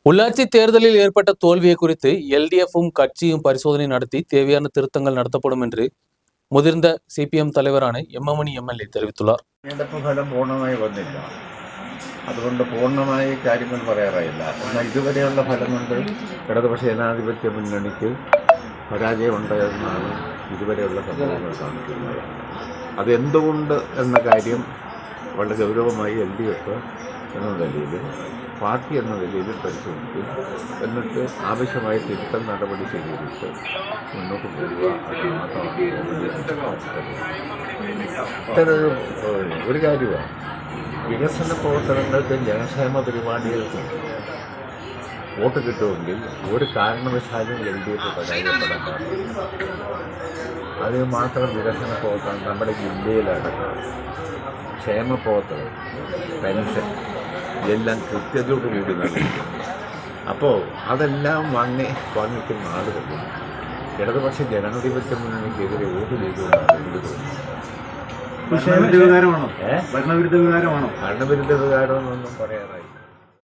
உள்ளாட்சி தேர்தலில் ஏற்பட்ட தோல்வியை குறித்து எல்டிஎஃப்பும் கட்சியும் பரிசோதனை நடத்தி தேவையான திருத்தங்கள் நடத்தப்படும் என்று മുതിർന്ന സിപിഎം தலைவரான എം.എം. എം.എൽ.എ தெரிவித்துள்ளார். തെരഞ്ഞെടുപ്പ് ഫലം പൂർണ്ണമായി വന്നില്ല, അതുകൊണ്ട് പൂർണ്ണമായി കാര്യങ്ങൾ പറയാറായില്ല. എന്നാൽ ഇതുവരെയുള്ള ഫലം കൊണ്ട് ഇടതുപക്ഷ ജനാധിപത്യ മുന്നണിക്ക് പരാജയമുണ്ടായെന്നാണ് ഇതുവരെയുള്ള സംഭവങ്ങൾ കാണിക്കുന്നത്. അതെന്തുകൊണ്ട് എന്ന കാര്യം വളരെ ഗൗരവമായി എൽഡിഎഫ് എന്ന നിലയിൽ, പാർട്ടി എന്ന നിലയിൽ പരിശോധിക്കും. എന്നിട്ട് ആവശ്യമായ തിരുത്തൽ നടപടി സ്വീകരിച്ച് മുന്നോട്ട് പോകുക. അത് മാത്രമാണ് ഒരു കാര്യമാണ്. വികസന പ്രവർത്തനങ്ങൾക്കും ജനക്ഷേമ പരിപാടികൾക്കും വോട്ട് കിട്ടുമെങ്കിൽ ഒരു കാരണവശാലും എൽഡിഎഫ് പരാജയപ്പെടാൻ പാടില്ല. അത് മാത്രം വികസന പ്രവർത്തനം നമ്മുടെ ജില്ലയിലടക്കം ക്ഷേമ പ്രവർത്തനം, പെൻഷൻ ഇതെല്ലാം കൃത്യതയോടുകൂടി നടക്കും. അപ്പോൾ അതെല്ലാം വാങ്ങിക്കുന്ന ആളുകൾ ഇടതുപക്ഷ ജനാധിപത്യ മുന്നണിക്കെതിരെ വോട്ട് ചെയ്തുകൊണ്ടാണ് എനിക്ക് തോന്നുന്നത്. ഭരണവിരുദ്ധ വികാരമാണോ? ഭരണവിരുദ്ധ വികാരമെന്നൊന്നും പറയാറായി.